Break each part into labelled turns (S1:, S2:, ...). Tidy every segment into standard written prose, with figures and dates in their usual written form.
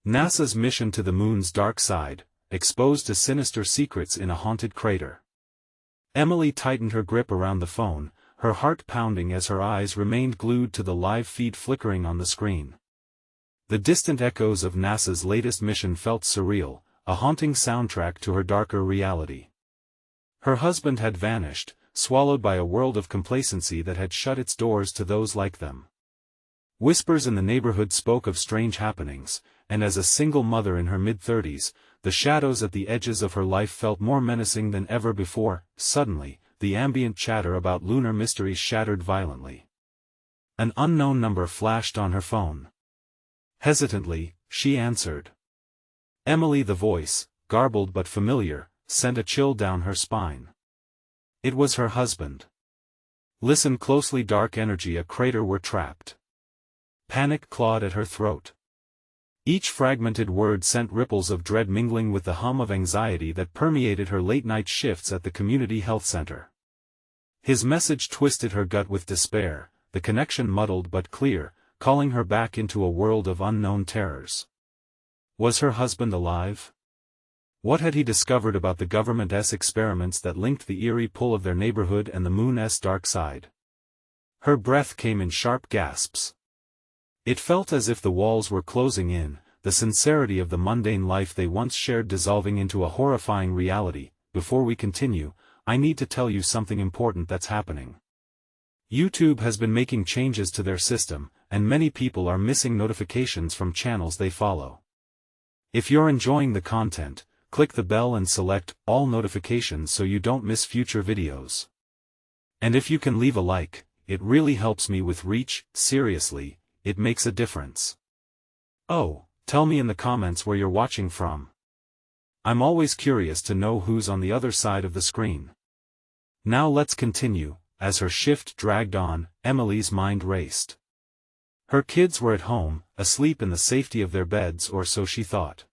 S1: NASA's mission to the moon's dark side, exposed to sinister secrets in a haunted crater. Emily tightened her grip around the phone, her heart pounding as her eyes remained glued to the live feed flickering on the screen. The distant echoes of NASA's latest mission felt surreal, a haunting soundtrack to her darker reality. Her husband had vanished, swallowed by a world of complacency that had shut its doors to those like them. Whispers in the neighborhood spoke of strange happenings, and as a single mother in her mid-30s, the shadows at the edges of her life felt more menacing than ever before. Suddenly, the ambient chatter about lunar mysteries shattered violently. An unknown number flashed on her phone. Hesitantly, she answered. Emily, the voice, garbled but familiar, sent a chill down her spine. It was her husband. Listen closely, dark energy, a crater, we're trapped. Panic clawed at her throat. Each fragmented word sent ripples of dread mingling with the hum of anxiety that permeated her late-night shifts at the community health center. His message twisted her gut with despair, the connection muddled but clear, calling her back into a world of unknown terrors. Was her husband alive? What had he discovered about the government's experiments that linked the eerie pull of their neighborhood and the moon's dark side? Her breath came in sharp gasps. It felt as if the walls were closing in, the sincerity of the mundane life they once shared dissolving into a horrifying reality. Before we continue, I need to tell you something important that's happening. YouTube has been making changes to their system, and many people are missing notifications from channels they follow. If you're enjoying the content, click the bell and select all notifications so you don't miss future videos. And if you can leave a like, it really helps me with reach. Seriously, it makes a difference. Oh, tell me in the comments where you're watching from. I'm always curious to know who's on the other side of the screen. Now let's continue. As her shift dragged on, Emily's mind raced. Her kids were at home, asleep in the safety of their beds, or so she thought.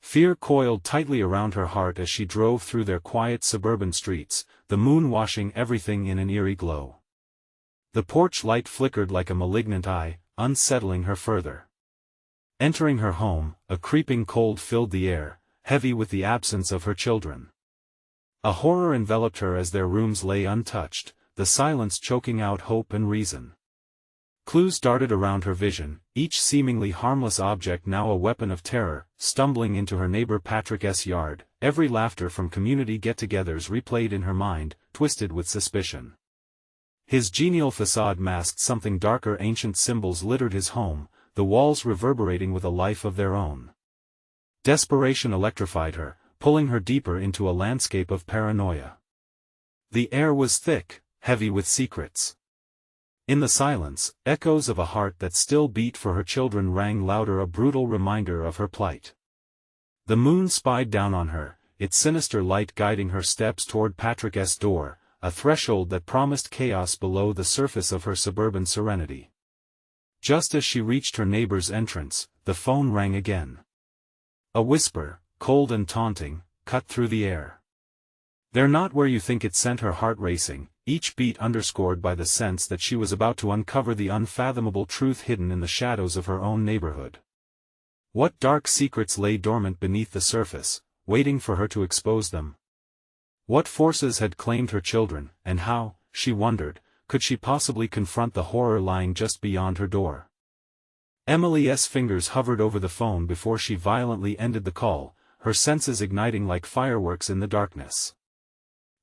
S1: Fear coiled tightly around her heart as she drove through their quiet suburban streets, the moon washing everything in an eerie glow. The porch light flickered like a malignant eye, unsettling her further. Entering her home, a creeping cold filled the air, heavy with the absence of her children. A horror enveloped her as their rooms lay untouched, the silence choking out hope and reason. Clues darted around her vision, each seemingly harmless object now a weapon of terror. Stumbling into her neighbor Patrick's yard, every laughter from community get-togethers replayed in her mind, twisted with suspicion. His genial facade masked something darker. Ancient symbols littered his home, the walls reverberating with a life of their own. Desperation electrified her, pulling her deeper into a landscape of paranoia. The air was thick, heavy with secrets. In the silence, echoes of a heart that still beat for her children rang louder, a brutal reminder of her plight. The moon spied down on her, its sinister light guiding her steps toward Patrick's door, a threshold that promised chaos below the surface of her suburban serenity. Just as she reached her neighbor's entrance, the phone rang again. A whisper, cold and taunting, cut through the air. "They're not where you think." It sent her heart racing, each beat underscored by the sense that she was about to uncover the unfathomable truth hidden in the shadows of her own neighborhood. What dark secrets lay dormant beneath the surface, waiting for her to expose them? What forces had claimed her children, and how, she wondered, could she possibly confront the horror lying just beyond her door? Emily's fingers hovered over the phone before she violently ended the call, her senses igniting like fireworks in the darkness.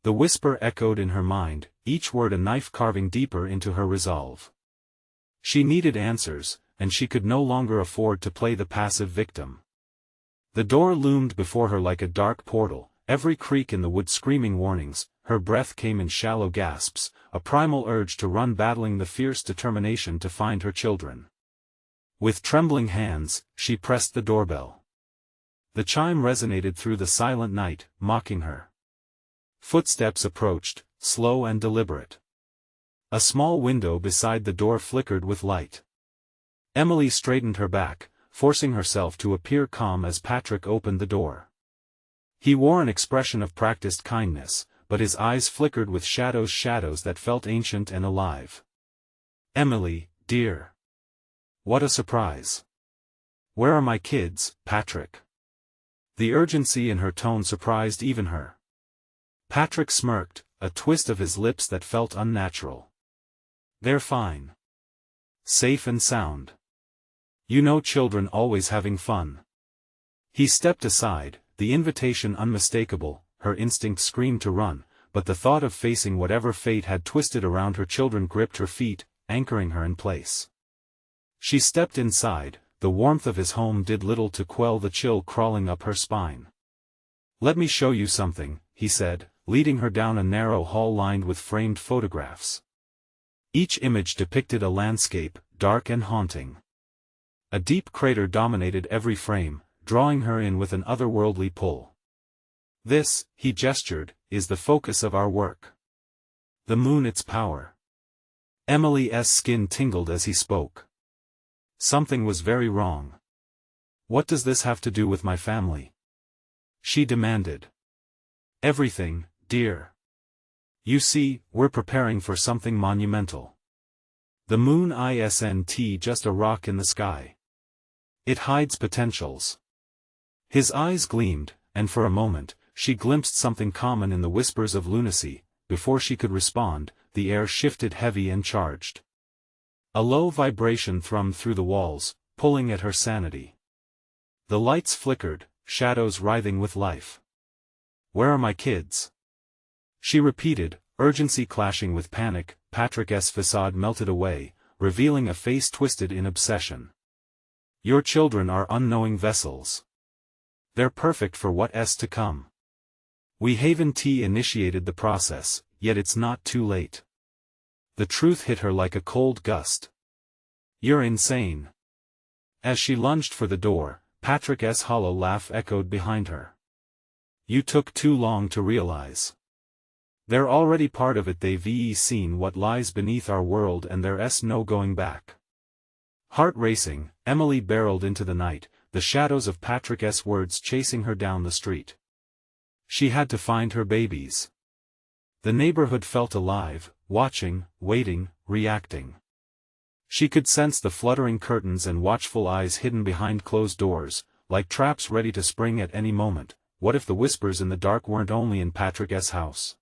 S1: The whisper echoed in her mind, each word a knife carving deeper into her resolve. She needed answers, and she could no longer afford to play the passive victim. The door loomed before her like a dark portal, every creak in the wood screaming warnings. Her breath came in shallow gasps, a primal urge to run battling the fierce determination to find her children. With trembling hands, she pressed the doorbell. The chime resonated through the silent night, mocking her. Footsteps approached, slow and deliberate. A small window beside the door flickered with light. Emily straightened her back, forcing herself to appear calm as Patrick opened the door. He wore an expression of practiced kindness, but his eyes flickered with shadows that felt ancient and alive. "Emily, dear. What a surprise. Where are my kids, Patrick? The urgency in her tone surprised even her. Patrick smirked, a twist of his lips that felt unnatural. They're fine. Safe and sound. You know, children always having fun. He stepped aside, the invitation unmistakable. Her instinct screamed to run, but the thought of facing whatever fate had twisted around her children gripped her feet, anchoring her in place. She stepped inside. The warmth of his home did little to quell the chill crawling up her spine. "Let me show you something," he said, leading her down a narrow hall lined with framed photographs. Each image depicted a landscape, dark and haunting. A deep crater dominated every frame, drawing her in with an otherworldly pull. "This," he gestured, "is the focus of our work. The moon, its power." Emily's skin tingled as he spoke. Something was very wrong. "What does this have to do with my family?" she demanded. "Everything, dear. You see, we're preparing for something monumental. The moon isn't just a rock in the sky. It hides potentials." His eyes gleamed, and for a moment, she glimpsed something common in the whispers of lunacy. Before she could respond, the air shifted heavy and charged. A low vibration thrummed through the walls, pulling at her sanity. The lights flickered, shadows writhing with life. "Where are my kids?" she repeated, urgency clashing with panic. Patrick's facade melted away, revealing a face twisted in obsession. "Your children are unknowing vessels. They're perfect for what's to come. We haven't initiated the process, yet it's not too late." The truth hit her like a cold gust. "You're insane." As she lunged for the door, Patrick's hollow laugh echoed behind her. "You took too long to realize. They're already part of it. They've seen what lies beneath our world and there's no going back." Heart racing, Emily barreled into the night, the shadows of Patrick's words chasing her down the street. She had to find her babies. The neighborhood felt alive, watching, waiting, reacting. She could sense the fluttering curtains and watchful eyes hidden behind closed doors, like traps ready to spring at any moment. What if the whispers in the dark weren't only in Patrick's house?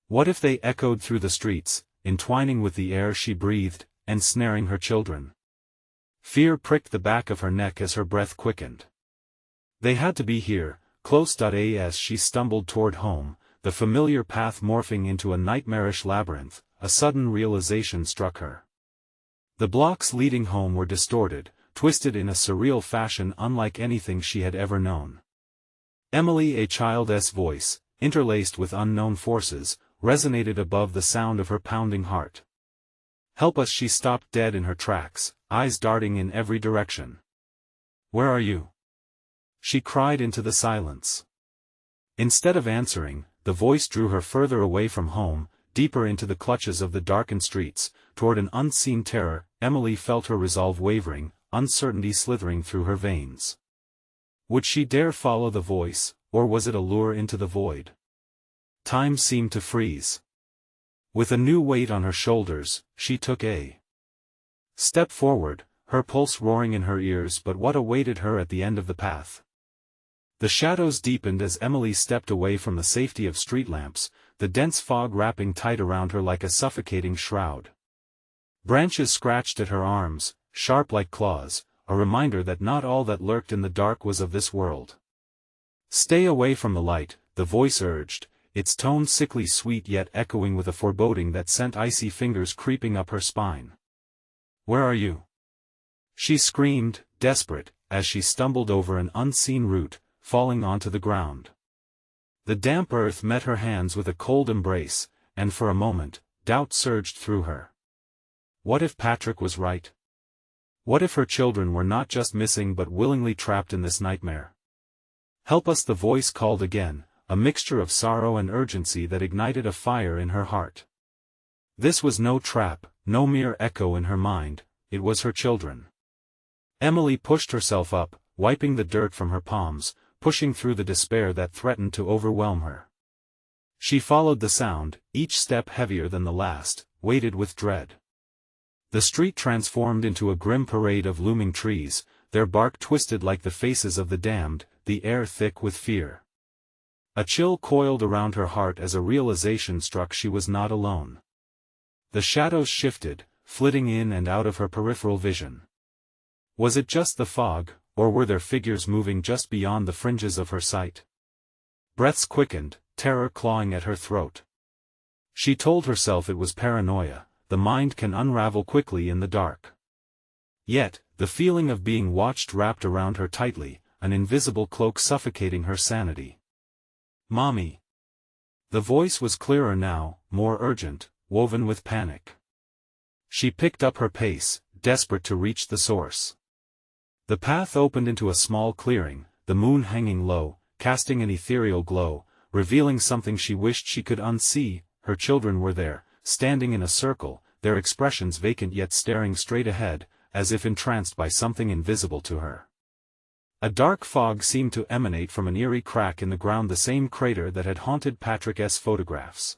S1: What if they echoed through the streets, entwining with the air she breathed, ensnaring her children? Fear pricked the back of her neck as her breath quickened. They had to be here, close. As she stumbled toward home, the familiar path morphing into a nightmarish labyrinth, a sudden realization struck her. The blocks leading home were distorted, twisted in a surreal fashion unlike anything she had ever known. Emily, a child's voice, interlaced with unknown forces, resonated above the sound of her pounding heart. "Help us!" She stopped dead in her tracks, eyes darting in every direction. "Where are you?" she cried into the silence. Instead of answering, the voice drew her further away from home, deeper into the clutches of the darkened streets, toward an unseen terror. Emily felt her resolve wavering, uncertainty slithering through her veins. Would she dare follow the voice, or was it a lure into the void? Time seemed to freeze. With a new weight on her shoulders, she took a step forward, her pulse roaring in her ears. But what awaited her at the end of the path? The shadows deepened as Emily stepped away from the safety of street lamps, the dense fog wrapping tight around her like a suffocating shroud. Branches scratched at her arms, sharp like claws, a reminder that not all that lurked in the dark was of this world. "Stay away from the light," the voice urged, its tone sickly sweet yet echoing with a foreboding that sent icy fingers creeping up her spine. "Where are you?" she screamed, desperate, as she stumbled over an unseen root, falling onto the ground. The damp earth met her hands with a cold embrace, and for a moment, doubt surged through her. What if Patrick was right? What if her children were not just missing but willingly trapped in this nightmare? "Help us!" the voice called again, a mixture of sorrow and urgency that ignited a fire in her heart. This was no trap, no mere echo in her mind, it was her children. Emily pushed herself up, wiping the dirt from her palms, pushing through the despair that threatened to overwhelm her. She followed the sound, each step heavier than the last, weighted with dread. The street transformed into a grim parade of looming trees, their bark twisted like the faces of the damned, the air thick with fear. A chill coiled around her heart as a realization struck she was not alone. The shadows shifted, flitting in and out of her peripheral vision. Was it just the fog, or were there figures moving just beyond the fringes of her sight? Breaths quickened, terror clawing at her throat. She told herself it was paranoia, the mind can unravel quickly in the dark. Yet, the feeling of being watched wrapped around her tightly, an invisible cloak suffocating her sanity. "Mommy." The voice was clearer now, more urgent, woven with panic. She picked up her pace, desperate to reach the source. The path opened into a small clearing, the moon hanging low, casting an ethereal glow, revealing something she wished she could unsee. Her children were there, standing in a circle, their expressions vacant yet staring straight ahead, as if entranced by something invisible to her. A dark fog seemed to emanate from an eerie crack in the ground, the same crater that had haunted Patrick's photographs.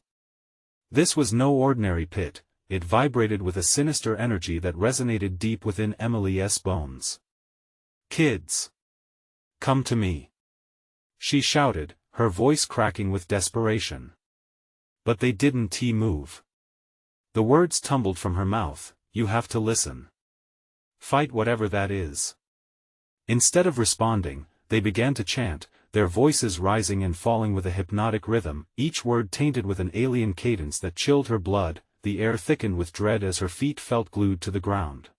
S1: This was no ordinary pit, it vibrated with a sinister energy that resonated deep within Emily's bones. "Kids! Come to me!" she shouted, her voice cracking with desperation. But they didn't move. The words tumbled from her mouth, "You have to listen. Fight whatever that is." Instead of responding, they began to chant, their voices rising and falling with a hypnotic rhythm, each word tainted with an alien cadence that chilled her blood. The air thickened with dread as her feet felt glued to the ground.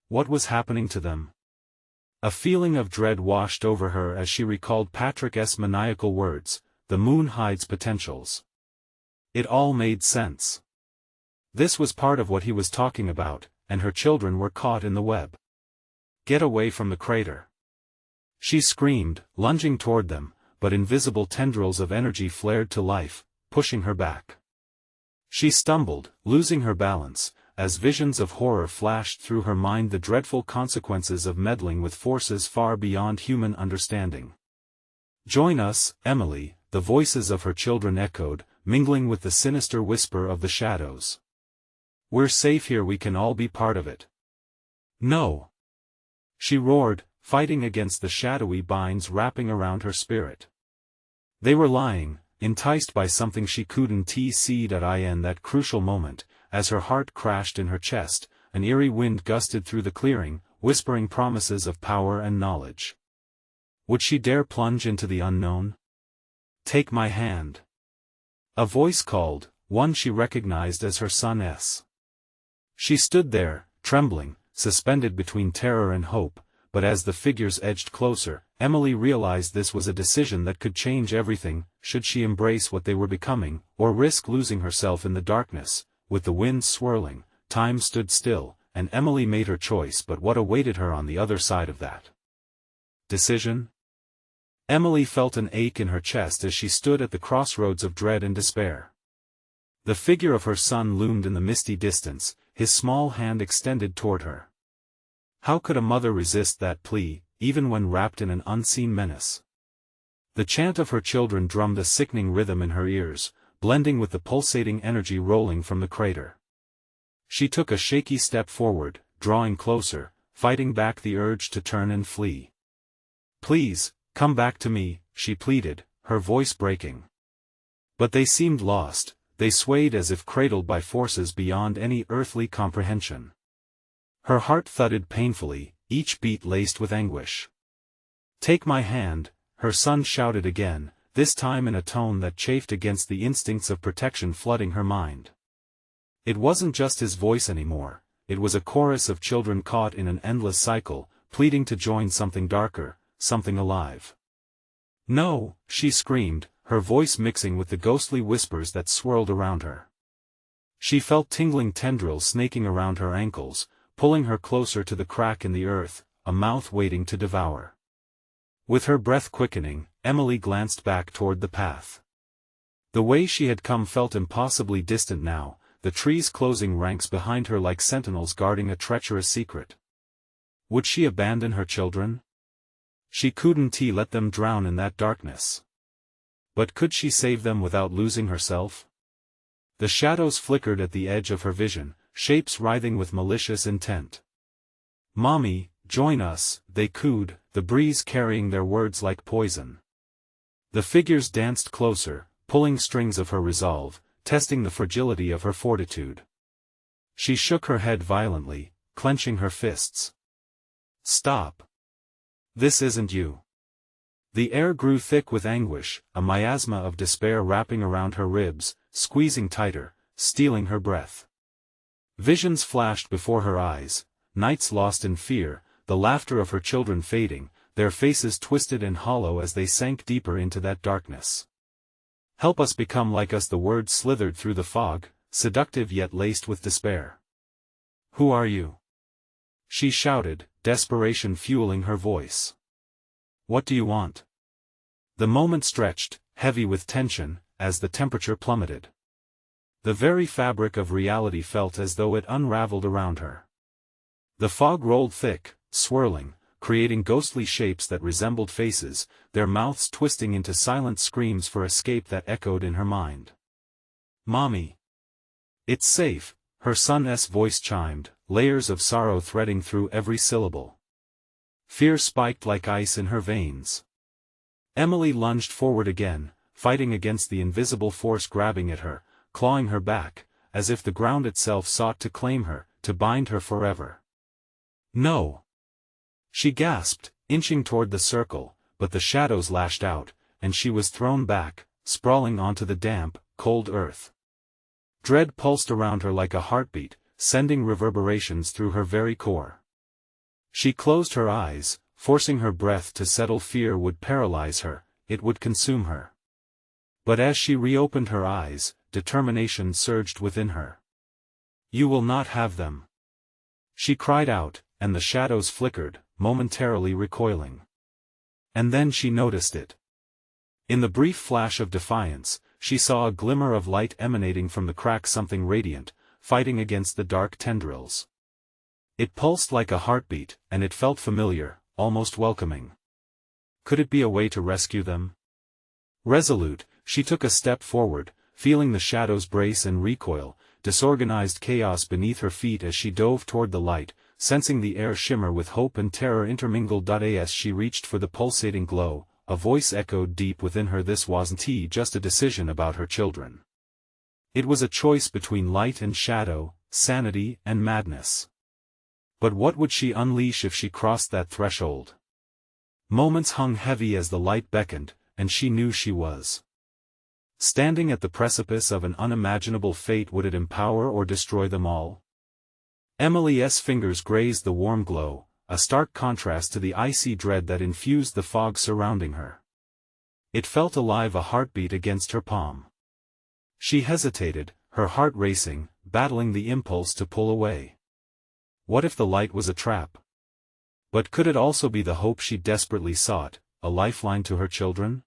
S1: What was happening to them? A feeling of dread washed over her as she recalled Patrick's maniacal words, "The moon hides potentials." It all made sense. This was part of what he was talking about, and her children were caught in the web. "Get away from the crater!" she screamed, lunging toward them, but invisible tendrils of energy flared to life, pushing her back. She stumbled, losing her balance, as visions of horror flashed through her mind, the dreadful consequences of meddling with forces far beyond human understanding. "Join us, Emily," the voices of her children echoed, mingling with the sinister whisper of the shadows. "We're safe here, we can all be part of it." "No!" she roared, fighting against the shadowy binds wrapping around her spirit. They were lying, enticed by something she couldn't see. In that crucial moment, as her heart crashed in her chest, an eerie wind gusted through the clearing, whispering promises of power and knowledge. Would she dare plunge into the unknown? "Take my hand." A voice called, one she recognized as her son's. She stood there, trembling, suspended between terror and hope, but as the figures edged closer, Emily realized this was a decision that could change everything. Should she embrace what they were becoming, or risk losing herself in the darkness? With the wind swirling, time stood still, and Emily made her choice. But what awaited her on the other side of that decision? Emily felt an ache in her chest as she stood at the crossroads of dread and despair. The figure of her son loomed in the misty distance, his small hand extended toward her. How could a mother resist that plea, even when wrapped in an unseen menace? The chant of her children drummed a sickening rhythm in her ears, blending with the pulsating energy rolling from the crater. She took a shaky step forward, drawing closer, fighting back the urge to turn and flee. "Please, come back to me," she pleaded, her voice breaking. But they seemed lost, they swayed as if cradled by forces beyond any earthly comprehension. Her heart thudded painfully, each beat laced with anguish. "Take my hand," her son shouted again, this time in a tone that chafed against the instincts of protection flooding her mind. It wasn't just his voice anymore, it was a chorus of children caught in an endless cycle, pleading to join something darker, something alive. "No," she screamed, her voice mixing with the ghostly whispers that swirled around her. She felt tingling tendrils snaking around her ankles, pulling her closer to the crack in the earth, a mouth waiting to devour. With her breath quickening, Emily glanced back toward the path. The way she had come felt impossibly distant now, the trees closing ranks behind her like sentinels guarding a treacherous secret. Would she abandon her children? She couldn't let them drown in that darkness. But could she save them without losing herself? The shadows flickered at the edge of her vision, shapes writhing with malicious intent. "Mommy, join us, they cooed, the breeze carrying their words like poison. The figures danced closer, pulling strings of her resolve, testing the fragility of her fortitude. She shook her head violently, clenching her fists. Stop. This isn't you. The air grew thick with anguish, a miasma of despair wrapping around her ribs, squeezing tighter, stealing her breath. Visions flashed before her eyes, nights lost in fear, the laughter of her children fading, their faces twisted and hollow as they sank deeper into that darkness. Help us become like us, the words slithered through the fog, seductive yet laced with despair. Who are you? She shouted, desperation fueling her voice. What do you want? The moment stretched, heavy with tension, as the temperature plummeted. The very fabric of reality felt as though it unraveled around her. The fog rolled thick, swirling, creating ghostly shapes that resembled faces, their mouths twisting into silent screams for escape that echoed in her mind. Mommy. It's safe, her son's voice chimed, layers of sorrow threading through every syllable. Fear spiked like ice in her veins. Emily lunged forward again, fighting against the invisible force grabbing at her, clawing her back, as if the ground itself sought to claim her, to bind her forever. No! She gasped, inching toward the circle, but the shadows lashed out, and she was thrown back, sprawling onto the damp, cold earth. Dread pulsed around her like a heartbeat, sending reverberations through her very core. She closed her eyes, forcing her breath to settle. Fear would paralyze her, it would consume her. But as she reopened her eyes, determination surged within her. You will not have them. She cried out, and the shadows flickered, momentarily recoiling. And then she noticed it. In the brief flash of defiance, she saw a glimmer of light emanating from the crack, something radiant, fighting against the dark tendrils. It pulsed like a heartbeat, and it felt familiar, almost welcoming. Could it be a way to rescue them? Resolute, she took a step forward, feeling the shadows brace and recoil, disorganized chaos beneath her feet as she dove toward the light, sensing the air shimmer with hope and terror intermingled. As she reached for the pulsating glow, a voice echoed deep within her. This wasn't just a decision about her children. It was a choice between light and shadow, sanity and madness. But what would she unleash if she crossed that threshold? Moments hung heavy as the light beckoned, and she knew she was standing at the precipice of an unimaginable fate. Would it empower or destroy them all? Emily's fingers grazed the warm glow, a stark contrast to the icy dread that infused the fog surrounding her. It felt alive, a heartbeat against her palm. She hesitated, her heart racing, battling the impulse to pull away. What if the light was a trap? But could it also be the hope she desperately sought, a lifeline to her children?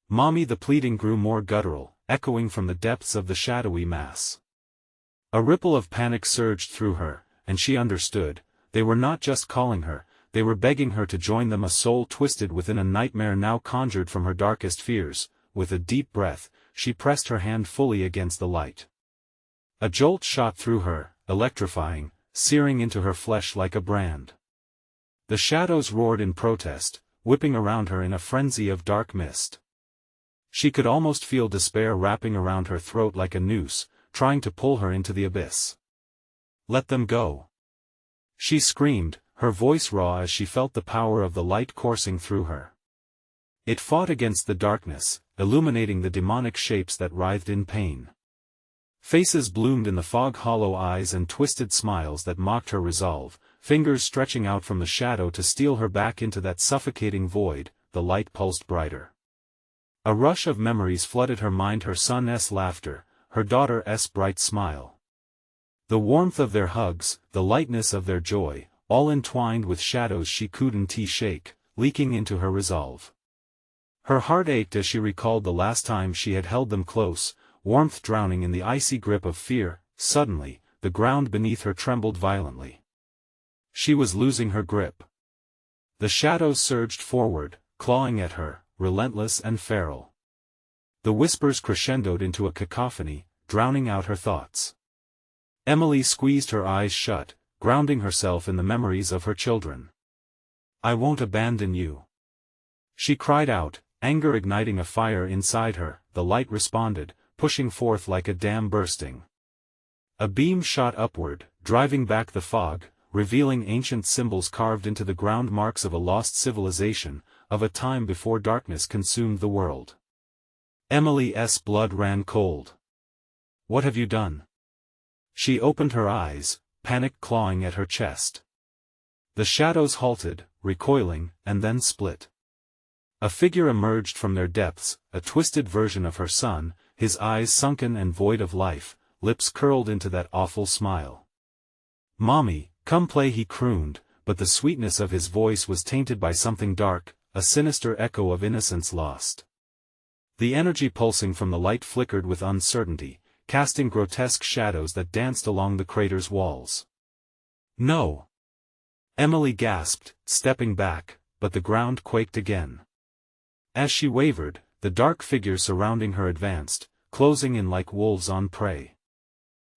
S1: Mommy, the pleading grew more guttural, echoing from the depths of the shadowy mass. A ripple of panic surged through her, and she understood. They were not just calling her, they were begging her to join them, a soul twisted within a nightmare now conjured from her darkest fears. With a deep breath, she pressed her hand fully against the light. A jolt shot through her, electrifying, searing into her flesh like a brand. The shadows roared in protest, whipping around her in a frenzy of dark mist. She could almost feel despair wrapping around her throat like a noose, trying to pull her into the abyss. Let them go. She screamed, her voice raw as she felt the power of the light coursing through her. It fought against the darkness, illuminating the demonic shapes that writhed in pain. Faces bloomed in the fog, hollow eyes and twisted smiles that mocked her resolve, fingers stretching out from the shadow to steal her back into that suffocating void. The light pulsed brighter. A rush of memories flooded her mind, her son's laughter, her daughter's bright smile. The warmth of their hugs, the lightness of their joy, all entwined with shadows she couldn't shake, leaking into her resolve. Her heart ached as she recalled the last time she had held them close, warmth drowning in the icy grip of fear. Suddenly, the ground beneath her trembled violently. She was losing her grip. The shadows surged forward, clawing at her, relentless and feral. The whispers crescendoed into a cacophony, drowning out her thoughts. Emily squeezed her eyes shut, grounding herself in the memories of her children. I won't abandon you. She cried out, anger igniting a fire inside her. The light responded, pushing forth like a dam bursting. A beam shot upward, driving back the fog, revealing ancient symbols carved into the ground, marks of a lost civilization, of a time before darkness consumed the world. Emily's blood ran cold. What have you done? She opened her eyes, panic clawing at her chest. The shadows halted, recoiling, and then split. A figure emerged from their depths, a twisted version of her son, his eyes sunken and void of life, lips curled into that awful smile. "Mommy, come play," he crooned, but the sweetness of his voice was tainted by something dark, a sinister echo of innocence lost. The energy pulsing from the light flickered with uncertainty, casting grotesque shadows that danced along the crater's walls. "No!" Emily gasped, stepping back, but the ground quaked again. As she wavered, the dark figures surrounding her advanced, closing in like wolves on prey.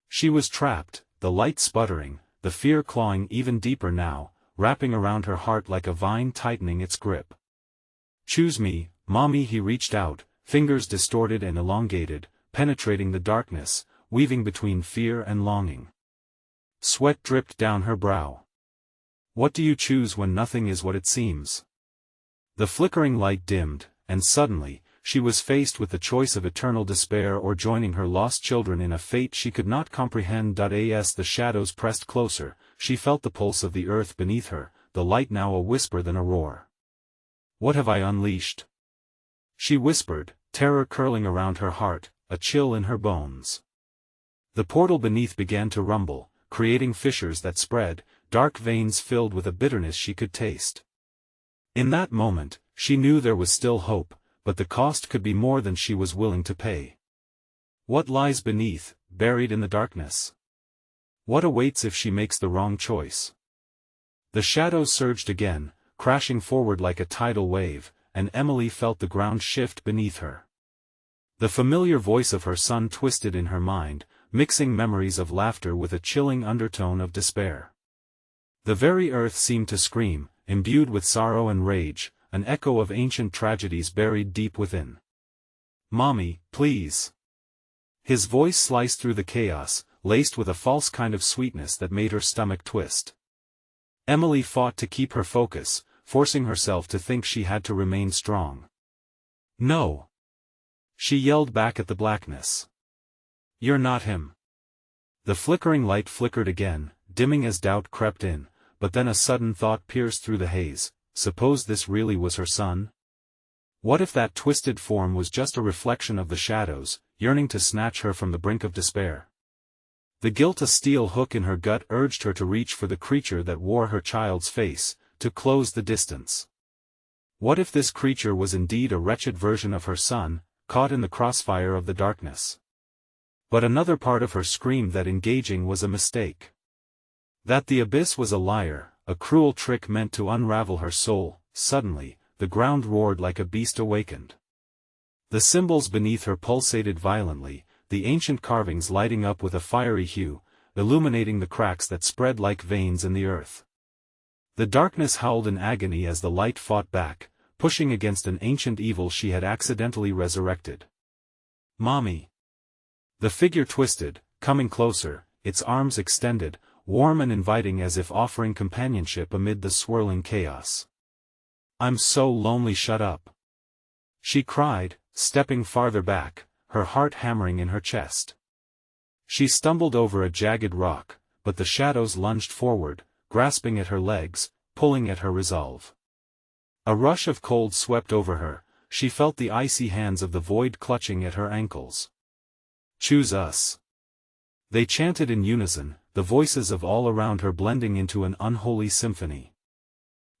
S1: She was trapped, the light sputtering, the fear clawing even deeper now, wrapping around her heart like a vine tightening its grip. "Choose me, Mommy," he reached out, fingers distorted and elongated, penetrating the darkness, weaving between fear and longing. Sweat dripped down her brow. "What do you choose when nothing is what it seems?" The flickering light dimmed, and suddenly, she was faced with the choice of eternal despair or joining her lost children in a fate she could not comprehend. As the shadows pressed closer, she felt the pulse of the earth beneath her, the light now a whisper than a roar. "What have I unleashed?" she whispered, terror curling around her heart, a chill in her bones. The portal beneath began to rumble, creating fissures that spread, dark veins filled with a bitterness she could taste. In that moment, she knew there was still hope, but the cost could be more than she was willing to pay. What lies beneath, buried in the darkness? What awaits if she makes the wrong choice? The shadows surged again, crashing forward like a tidal wave, and Emily felt the ground shift beneath her. The familiar voice of her son twisted in her mind, mixing memories of laughter with a chilling undertone of despair. The very earth seemed to scream, imbued with sorrow and rage, an echo of ancient tragedies buried deep within. "Mommy, please." His voice sliced through the chaos, laced with a false kind of sweetness that made her stomach twist. Emily fought to keep her focus, forcing herself to think she had to remain strong. "No!" she yelled back at the blackness. "You're not him." The flickering light flickered again, dimming as doubt crept in, but then a sudden thought pierced through the haze. Suppose this really was her son? What if that twisted form was just a reflection of the shadows, yearning to snatch her from the brink of despair? The guilt, a steel hook in her gut, urged her to reach for the creature that wore her child's face, to close the distance. What if this creature was indeed a wretched version of her son, caught in the crossfire of the darkness? But another part of her screamed that engaging was a mistake. That the abyss was a liar, a cruel trick meant to unravel her soul. Suddenly, the ground roared like a beast awakened. The symbols beneath her pulsated violently, the ancient carvings lighting up with a fiery hue, illuminating the cracks that spread like veins in the earth. The darkness howled in agony as the light fought back, pushing against an ancient evil she had accidentally resurrected. "Mommy." The figure twisted, coming closer, its arms extended, warm and inviting as if offering companionship amid the swirling chaos. "I'm so lonely, shut up," she cried, stepping farther back, her heart hammering in her chest. She stumbled over a jagged rock, but the shadows lunged forward, grasping at her legs, pulling at her resolve. A rush of cold swept over her, she felt the icy hands of the void clutching at her ankles. "Choose us," they chanted in unison, the voices of all around her blending into an unholy symphony.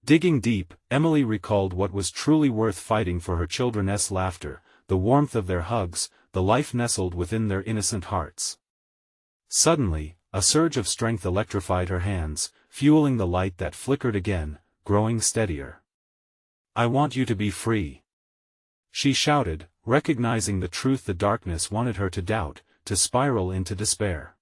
S1: Digging deep, Emily recalled what was truly worth fighting for: her children's laughter, the warmth of their hugs, the life nestled within their innocent hearts. Suddenly, a surge of strength electrified her hands, fueling the light that flickered again, growing steadier. "I want you to be free," she shouted, recognizing the truth the darkness wanted her to doubt, to spiral into despair.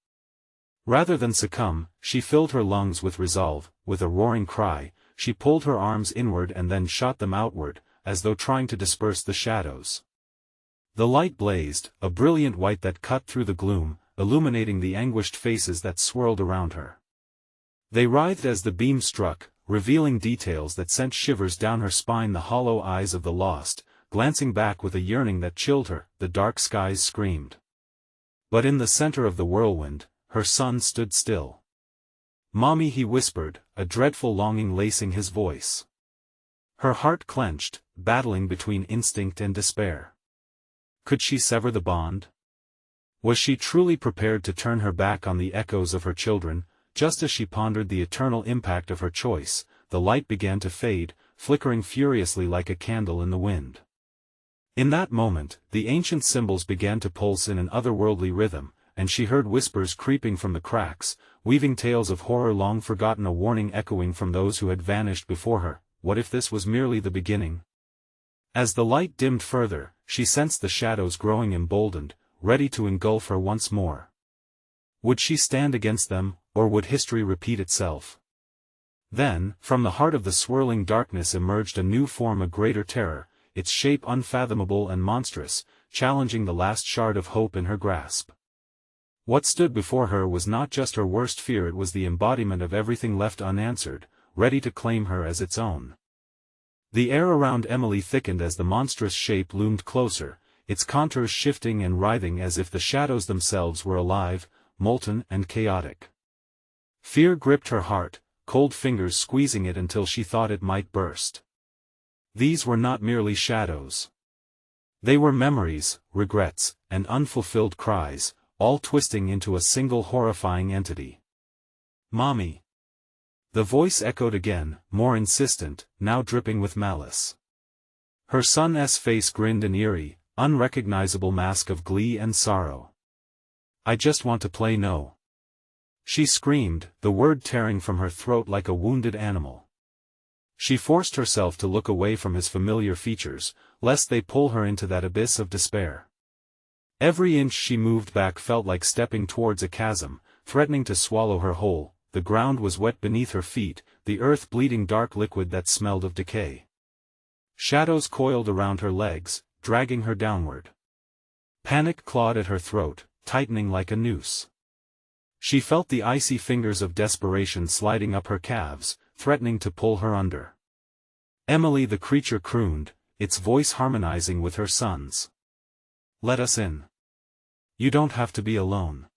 S1: Rather than succumb, she filled her lungs with resolve. With a roaring cry, she pulled her arms inward and then shot them outward, as though trying to disperse the shadows. The light blazed, a brilliant white that cut through the gloom, illuminating the anguished faces that swirled around her. They writhed as the beam struck, revealing details that sent shivers down her spine. The hollow eyes of the lost, glancing back with a yearning that chilled her, the dark skies screamed. But in the center of the whirlwind, her son stood still. "Mommy," he whispered, a dreadful longing lacing his voice. Her heart clenched, battling between instinct and despair. Could she sever the bond? Was she truly prepared to turn her back on the echoes of her children? Just as she pondered the eternal impact of her choice, the light began to fade, flickering furiously like a candle in the wind. In that moment, the ancient symbols began to pulse in an otherworldly rhythm, and she heard whispers creeping from the cracks, weaving tales of horror long forgotten, a warning echoing from those who had vanished before her. What if this was merely the beginning? As the light dimmed further, she sensed the shadows growing emboldened, ready to engulf her once more. Would she stand against them, or would history repeat itself? Then, from the heart of the swirling darkness emerged a new form, a greater terror, its shape unfathomable and monstrous, challenging the last shard of hope in her grasp. What stood before her was not just her worst fear, it was the embodiment of everything left unanswered, ready to claim her as its own. The air around Emily thickened as the monstrous shape loomed closer, its contours shifting and writhing as if the shadows themselves were alive, molten and chaotic. Fear gripped her heart, cold fingers squeezing it until she thought it might burst. These were not merely shadows. They were memories, regrets, and unfulfilled cries, all twisting into a single horrifying entity. "Mommy." The voice echoed again, more insistent, now dripping with malice. Her son's face grinned an eerie, unrecognizable mask of glee and sorrow. "I just want to play." "No." She screamed, the word tearing from her throat like a wounded animal. She forced herself to look away from his familiar features, lest they pull her into that abyss of despair. Every inch she moved back felt like stepping towards a chasm, threatening to swallow her whole. The ground was wet beneath her feet, the earth bleeding dark liquid that smelled of decay. Shadows coiled around her legs, dragging her downward. Panic clawed at her throat, tightening like a noose. She felt the icy fingers of desperation sliding up her calves, threatening to pull her under. "Emily," the creature crooned, its voice harmonizing with her son's. "Let us in. You don't have to be alone."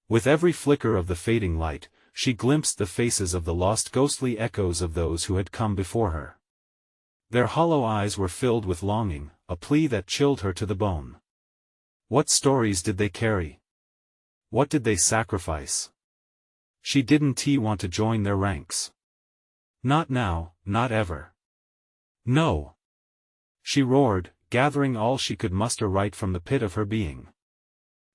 S1: With every flicker of the fading light, she glimpsed the faces of the lost, ghostly echoes of those who had come before her. Their hollow eyes were filled with longing, a plea that chilled her to the bone. What stories did they carry? What did they sacrifice? She didn't want to join their ranks. Not now, not ever. "No!" she roared, gathering all she could muster right from the pit of her being.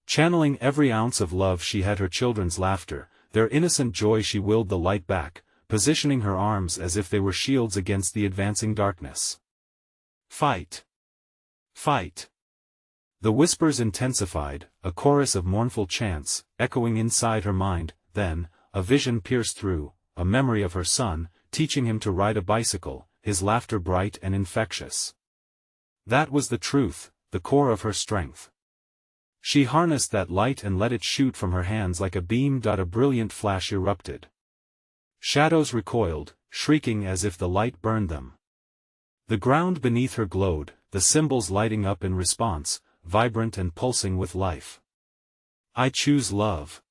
S1: Channeling every ounce of love she had, her children's laughter, their innocent joy, she willed the light back, positioning her arms as if they were shields against the advancing darkness. "Fight! Fight!" The whispers intensified, a chorus of mournful chants, echoing inside her mind. Then, a vision pierced through, a memory of her son, teaching him to ride a bicycle, his laughter bright and infectious. That was the truth, the core of her strength. She harnessed that light and let it shoot from her hands like a beam. A brilliant flash erupted. Shadows recoiled, shrieking as if the light burned them. The ground beneath her glowed, the symbols lighting up in response, vibrant and pulsing with life. "I choose love,"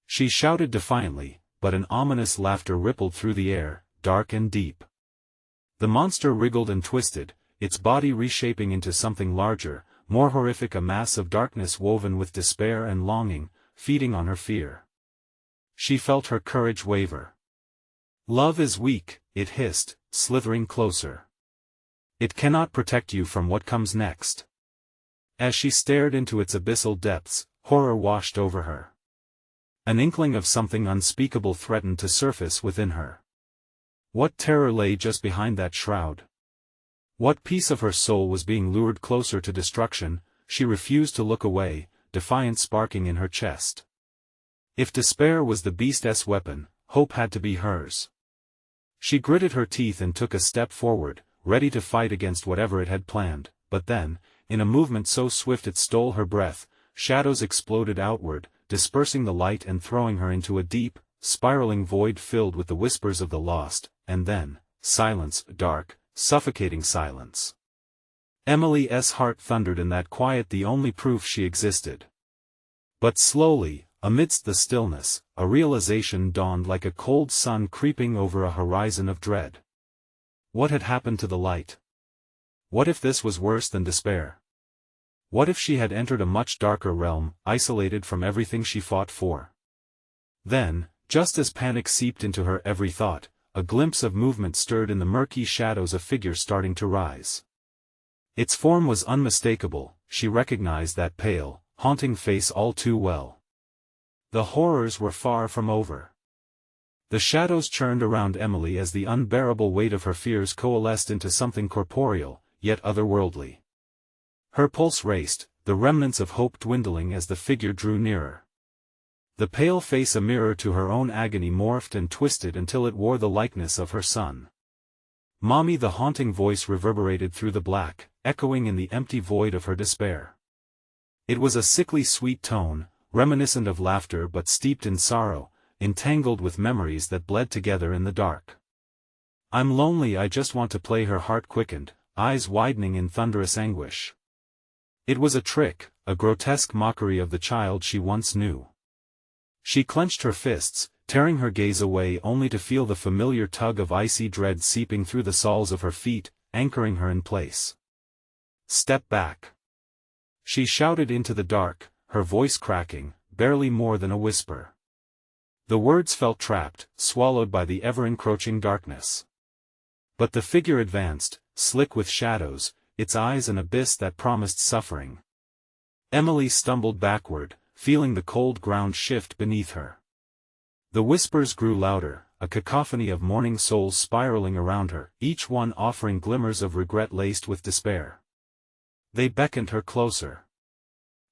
S1: she shouted defiantly, but an ominous laughter rippled through the air, dark and deep. The monster wriggled and twisted, its body reshaping into something larger, more horrific, a mass of darkness woven with despair and longing, feeding on her fear. She felt her courage waver. "Love is weak," it hissed, slithering closer. "It cannot protect you from what comes next." As she stared into its abyssal depths, horror washed over her. An inkling of something unspeakable threatened to surface within her. What terror lay just behind that shroud? What piece of her soul was being lured closer to destruction? She refused to look away, defiance sparking in her chest. If despair was the beast's weapon, hope had to be hers. She gritted her teeth and took a step forward, ready to fight against whatever it had planned, but then, in a movement so swift it stole her breath, shadows exploded outward, dispersing the light and throwing her into a deep, spiraling void filled with the whispers of the lost, and then, silence, dark, suffocating silence. Emily's heart thundered in that quiet, the only proof she existed. But slowly, amidst the stillness, a realization dawned like a cold sun creeping over a horizon of dread. What had happened to the light? What if this was worse than despair? What if she had entered a much darker realm, isolated from everything she fought for? Then, just as panic seeped into her every thought, a glimpse of movement stirred in the murky shadows, a figure starting to rise. Its form was unmistakable, she recognized that pale, haunting face all too well. The horrors were far from over. The shadows churned around Emily as the unbearable weight of her fears coalesced into something corporeal, yet otherworldly. Her pulse raced, the remnants of hope dwindling as the figure drew nearer. The pale face, a mirror to her own agony, morphed and twisted until it wore the likeness of her son. "Mommy," the haunting voice reverberated through the black, echoing in the empty void of her despair. It was a sickly sweet tone, reminiscent of laughter but steeped in sorrow, entangled with memories that bled together in the dark. "I'm lonely, I just want to play." Her heart quickened, eyes widening in thunderous anguish. It was a trick, a grotesque mockery of the child she once knew. She clenched her fists, tearing her gaze away only to feel the familiar tug of icy dread seeping through the soles of her feet, anchoring her in place. "Step back!" she shouted into the dark, her voice cracking, barely more than a whisper. The words felt trapped, swallowed by the ever-encroaching darkness. But the figure advanced, slick with shadows, its eyes an abyss that promised suffering. Emily stumbled backward, feeling the cold ground shift beneath her. The whispers grew louder, a cacophony of mourning souls spiraling around her, each one offering glimmers of regret laced with despair. They beckoned her closer.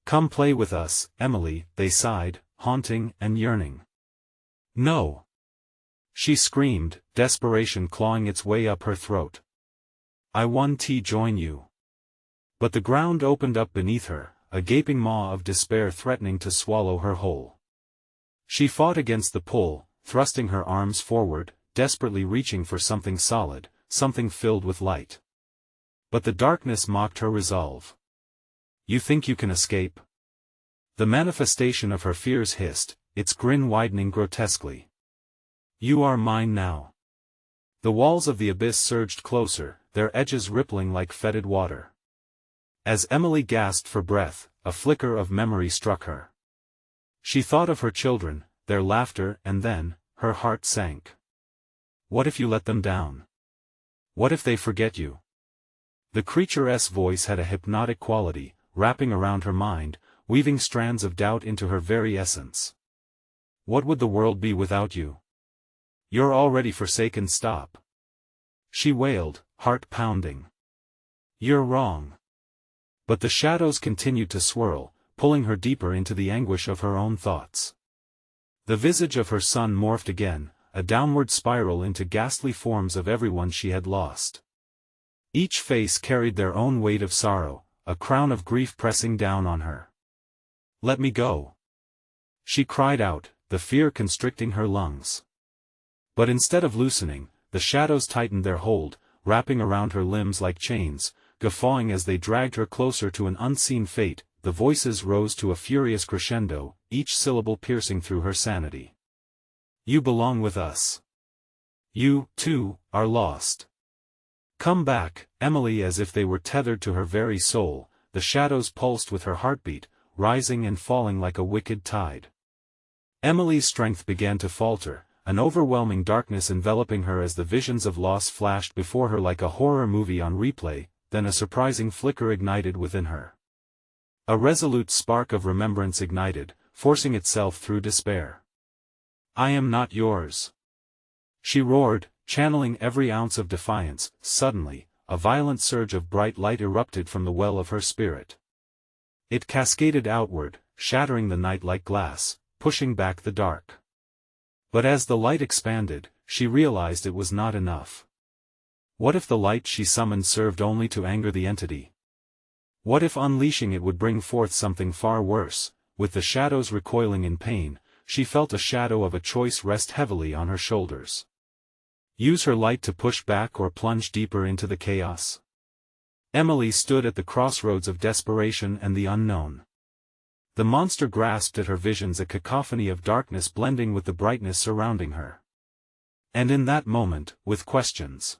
S1: "Come play with us, Emily," they sighed, haunting and yearning. "No!" she screamed, desperation clawing its way up her throat. "I want to join you." But the ground opened up beneath her, a gaping maw of despair threatening to swallow her whole. She fought against the pull, thrusting her arms forward, desperately reaching for something solid, something filled with light. But the darkness mocked her resolve. "You think you can escape?" The manifestation of her fears hissed, its grin widening grotesquely. "You are mine now." The walls of the abyss surged closer, their edges rippling like fetid water. As Emily gasped for breath, a flicker of memory struck her. She thought of her children, their laughter, and then, her heart sank. What if you let them down? What if they forget you? The creature's voice had a hypnotic quality, wrapping around her mind, weaving strands of doubt into her very essence. What would the world be without you? You're already forsaken. Stop. She wailed, heart pounding. You're wrong. But the shadows continued to swirl, pulling her deeper into the anguish of her own thoughts. The visage of her son morphed again, a downward spiral into ghastly forms of everyone she had lost. Each face carried their own weight of sorrow, a crown of grief pressing down on her. "Let me go!" she cried out, the fear constricting her lungs. But instead of loosening, the shadows tightened their hold, wrapping around her limbs like chains, guffawing as they dragged her closer to an unseen fate. The voices rose to a furious crescendo, each syllable piercing through her sanity. "You belong with us. You, too, are lost. Come back, Emily." As if they were tethered to her very soul, the shadows pulsed with her heartbeat, rising and falling like a wicked tide. Emily's strength began to falter, an overwhelming darkness enveloping her as the visions of loss flashed before her like a horror movie on replay, then a surprising flicker ignited within her. A resolute spark of remembrance ignited, forcing itself through despair. "I am not yours," she roared, channeling every ounce of defiance. Suddenly, a violent surge of bright light erupted from the well of her spirit. It cascaded outward, shattering the night like glass, pushing back the dark. But as the light expanded, she realized it was not enough. What if the light she summoned served only to anger the entity? What if unleashing it would bring forth something far worse? With the shadows recoiling in pain, she felt a shadow of a choice rest heavily on her shoulders. Use her light to push back or plunge deeper into the chaos? Emily stood at the crossroads of desperation and the unknown. The monster grasped at her visions, a cacophony of darkness blending with the brightness surrounding her. And in that moment, with questions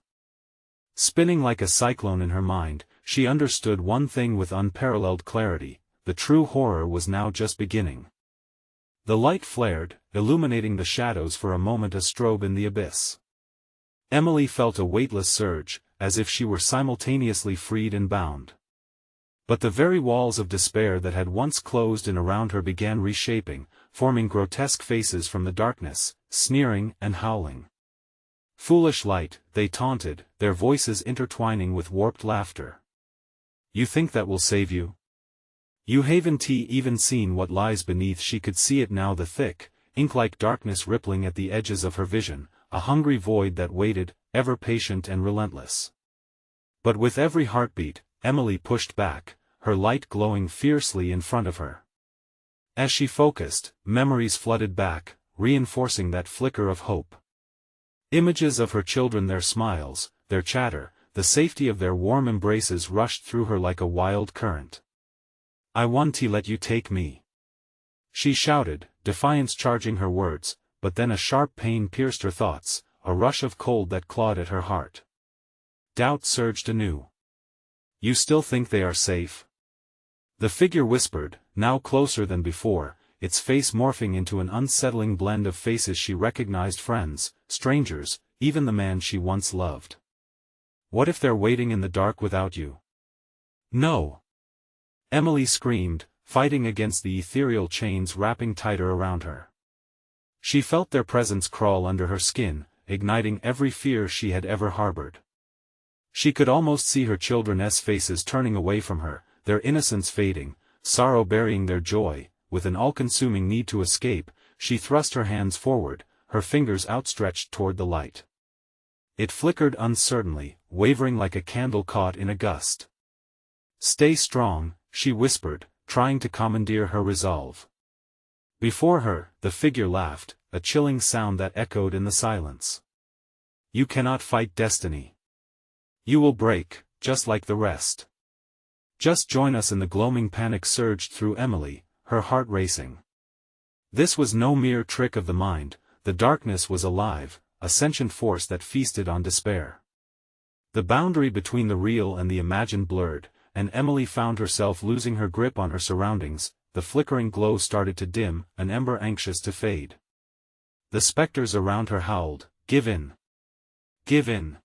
S1: spinning like a cyclone in her mind, she understood one thing with unparalleled clarity: the true horror was now just beginning. The light flared, illuminating the shadows for a moment, a strobe in the abyss. Emily felt a weightless surge, as if she were simultaneously freed and bound. But the very walls of despair that had once closed in around her began reshaping, forming grotesque faces from the darkness, sneering and howling. "Foolish light," they taunted, their voices intertwining with warped laughter. "You think that will save you? You haven't even seen what lies beneath." She could see it now, the thick, ink-like darkness rippling at the edges of her vision, a hungry void that waited, ever patient and relentless. But with every heartbeat, Emily pushed back, her light glowing fiercely in front of her. As she focused, memories flooded back, reinforcing that flicker of hope. Images of her children, their smiles, their chatter, the safety of their warm embraces rushed through her like a wild current. "I want to let you take me," she shouted, defiance charging her words, but then a sharp pain pierced her thoughts, a rush of cold that clawed at her heart. Doubt surged anew. "You still think they are safe?" The figure whispered, now closer than before, its face morphing into an unsettling blend of faces she recognized: friends, strangers, even the man she once loved. "What if they're waiting in the dark without you?" "No!" Emily screamed, fighting against the ethereal chains wrapping tighter around her. She felt their presence crawl under her skin, igniting every fear she had ever harbored. She could almost see her children's faces turning away from her, their innocence fading, sorrow burying their joy. With an all-consuming need to escape, she thrust her hands forward, her fingers outstretched toward the light. It flickered uncertainly, wavering like a candle caught in a gust. "Stay strong," she whispered, trying to commandeer her resolve. Before her, the figure laughed, a chilling sound that echoed in the silence. "You cannot fight destiny. You will break, just like the rest. Just join us." In the gloaming, panic surged through Emily, her heart racing. This was no mere trick of the mind, the darkness was alive, a sentient force that feasted on despair. The boundary between the real and the imagined blurred, and Emily found herself losing her grip on her surroundings. The flickering glow started to dim, an ember anxious to fade. The specters around her howled, "Give in! Give in!"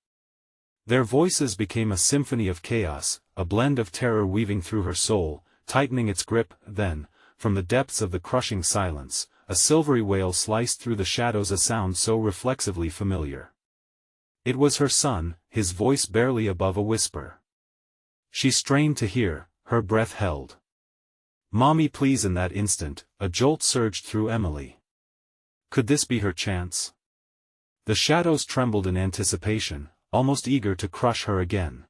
S1: Their voices became a symphony of chaos, a blend of terror weaving through her soul, tightening its grip. Then, from the depths of the crushing silence, a silvery wail sliced through the shadows, a sound so reflexively familiar. It was her son, his voice barely above a whisper. She strained to hear, her breath held. "Mommy, please!" In that instant, a jolt surged through Emily. Could this be her chance? The shadows trembled in anticipation, almost eager to crush her again.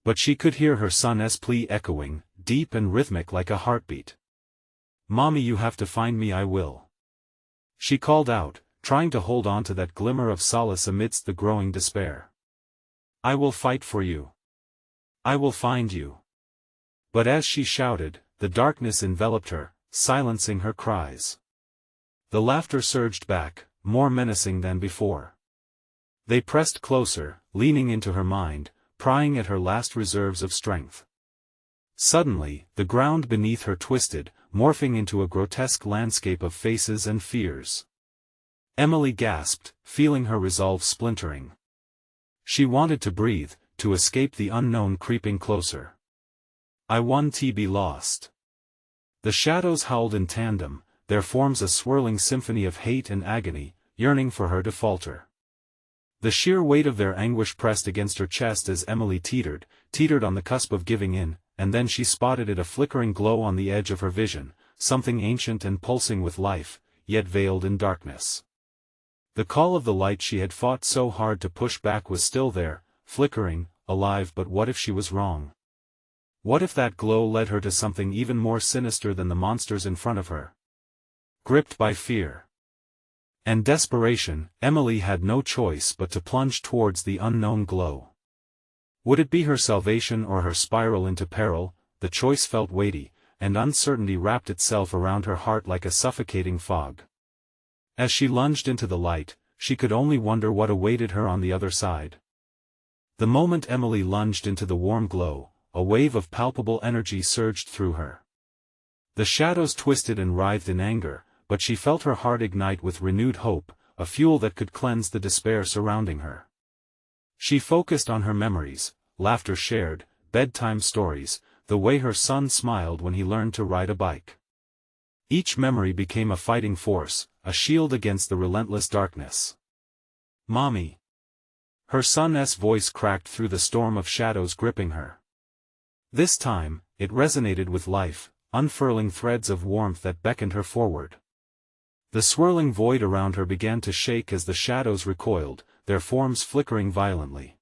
S1: But she could hear her son's plea echoing, deep and rhythmic like a heartbeat. "Mommy, you have to find me. I will," she called out, trying to hold on to that glimmer of solace amidst the growing despair. "I will fight for you. I will find you." But as she shouted, the darkness enveloped her, silencing her cries. The laughter surged back, more menacing than before. They pressed closer, leaning into her mind, prying at her last reserves of strength. Suddenly, the ground beneath her twisted, morphing into a grotesque landscape of faces and fears. Emily gasped, feeling her resolve splintering. She wanted to breathe, to escape the unknown creeping closer. "I want to be lost." The shadows howled in tandem, their forms a swirling symphony of hate and agony, yearning for her to falter. The sheer weight of their anguish pressed against her chest as Emily teetered on the cusp of giving in, and then she spotted it, a flickering glow on the edge of her vision, something ancient and pulsing with life, yet veiled in darkness. The call of the light she had fought so hard to push back was still there, flickering, alive. But what if she was wrong? What if that glow led her to something even more sinister than the monsters in front of her? Gripped by fear and desperation, Emily had no choice but to plunge towards the unknown glow. Would it be her salvation or her spiral into peril? The choice felt weighty, and uncertainty wrapped itself around her heart like a suffocating fog. As she lunged into the light, she could only wonder what awaited her on the other side. The moment Emily lunged into the warm glow, a wave of palpable energy surged through her. The shadows twisted and writhed in anger, but she felt her heart ignite with renewed hope, a fuel that could cleanse the despair surrounding her. She focused on her memories, laughter shared, bedtime stories, the way her son smiled when he learned to ride a bike. Each memory became a fighting force, a shield against the relentless darkness. "Mommy!" Her son's voice cracked through the storm of shadows gripping her. This time, it resonated with life, unfurling threads of warmth that beckoned her forward. The swirling void around her began to shake as the shadows recoiled, their forms flickering violently.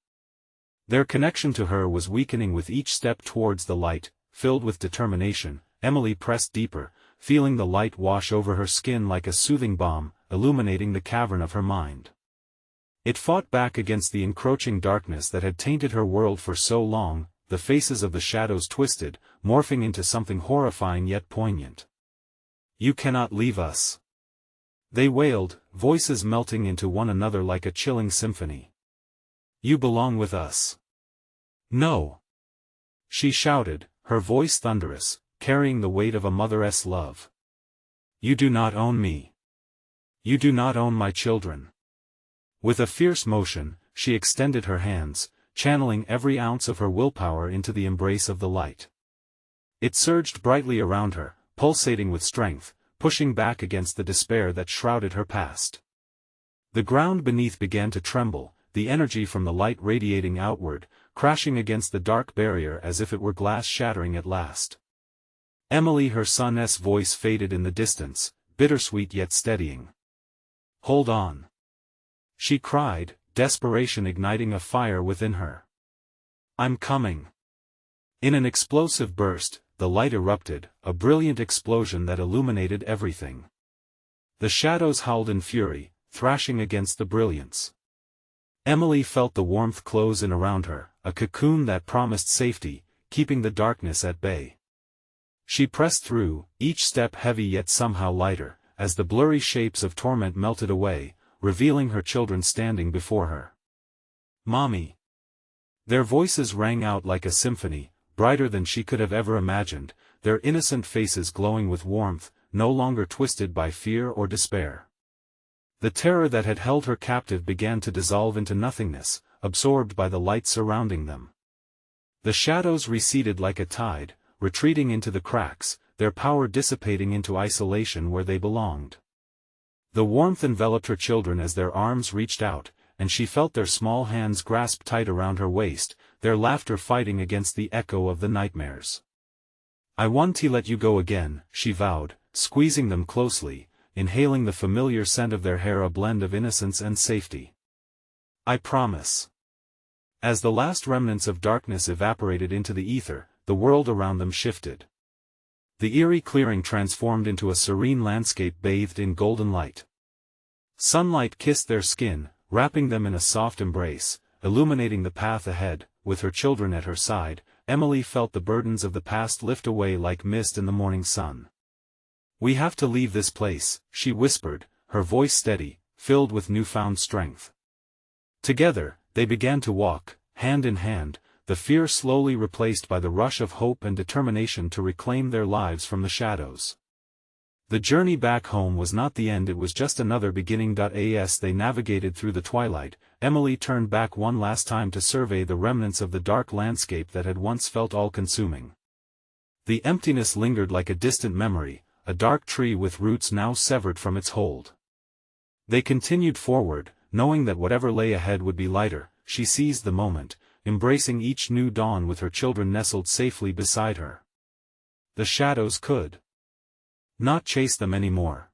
S1: Their connection to her was weakening with each step towards the light. Filled with determination, Emily pressed deeper, feeling the light wash over her skin like a soothing balm, illuminating the cavern of her mind. It fought back against the encroaching darkness that had tainted her world for so long. The faces of the shadows twisted, morphing into something horrifying yet poignant. "You cannot leave us," they wailed, voices melting into one another like a chilling symphony. "You belong with us." "No!" she shouted, her voice thunderous, carrying the weight of a mother's love. "You do not own me. You do not own my children." With a fierce motion, she extended her hands, channeling every ounce of her willpower into the embrace of the light. It surged brightly around her, pulsating with strength, pushing back against the despair that shrouded her past. The ground beneath began to tremble, the energy from the light radiating outward, crashing against the dark barrier as if it were glass shattering at last. Emily, her son's voice faded in the distance, bittersweet yet steadying. "Hold on!" she cried, desperation igniting a fire within her. "I'm coming!" In an explosive burst, the light erupted, a brilliant explosion that illuminated everything. The shadows howled in fury, thrashing against the brilliance. Emily felt the warmth close in around her, a cocoon that promised safety, keeping the darkness at bay. She pressed through, each step heavy yet somehow lighter, as the blurry shapes of torment melted away, revealing her children standing before her. "Mommy!" Their voices rang out like a symphony, brighter than she could have ever imagined, their innocent faces glowing with warmth, no longer twisted by fear or despair. The terror that had held her captive began to dissolve into nothingness, absorbed by the light surrounding them. The shadows receded like a tide, retreating into the cracks, their power dissipating into isolation where they belonged. The warmth enveloped her children as their arms reached out, and she felt their small hands grasp tight around her waist, their laughter fighting against the echo of the nightmares. "I won't let you go again," she vowed, squeezing them closely, inhaling the familiar scent of their hair, a blend of innocence and safety. "I promise." As the last remnants of darkness evaporated into the ether, the world around them shifted. The eerie clearing transformed into a serene landscape bathed in golden light. Sunlight kissed their skin, wrapping them in a soft embrace, illuminating the path ahead. With her children at her side, Emily felt the burdens of the past lift away like mist in the morning sun. "We have to leave this place," she whispered, her voice steady, filled with newfound strength. Together, they began to walk, hand in hand, the fear slowly replaced by the rush of hope and determination to reclaim their lives from the shadows. The journey back home was not the end, it was just another beginning. As they navigated through the twilight, Emily turned back one last time to survey the remnants of the dark landscape that had once felt all-consuming. The emptiness lingered like a distant memory, a dark tree with roots now severed from its hold. They continued forward, knowing that whatever lay ahead would be lighter. She seized the moment, embracing each new dawn with her children nestled safely beside her. The shadows could not chase them anymore.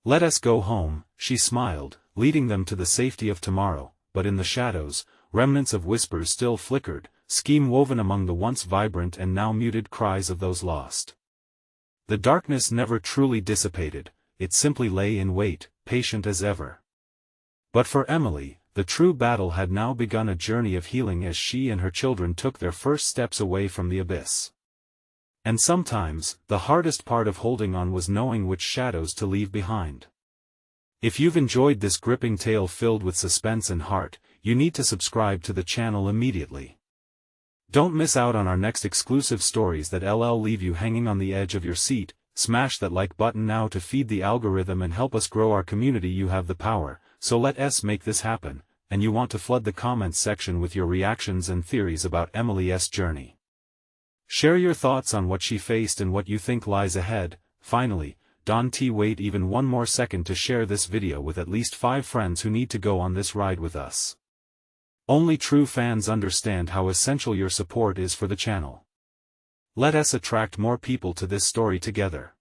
S1: "Let us go home," she smiled, leading them to the safety of tomorrow, but in the shadows, remnants of whispers still flickered, scheme woven among the once vibrant and now muted cries of those lost. The darkness never truly dissipated, it simply lay in wait, patient as ever. But for Emily, the true battle had now begun, a journey of healing as she and her children took their first steps away from the abyss. And sometimes, the hardest part of holding on was knowing which shadows to leave behind. If you've enjoyed this gripping tale filled with suspense and heart, you need to subscribe to the channel immediately. Don't miss out on our next exclusive stories that'll leave you hanging on the edge of your seat. Smash that like button now to feed the algorithm and help us grow our community. You have the power, so let us make this happen, and you want to flood the comments section with your reactions and theories about Emily's journey. Share your thoughts on what she faced and what you think lies ahead. Finally, don't wait even one more second to share this video with at least 5 friends who need to go on this ride with us. Only true fans understand how essential your support is for the channel. Let us attract more people to this story together.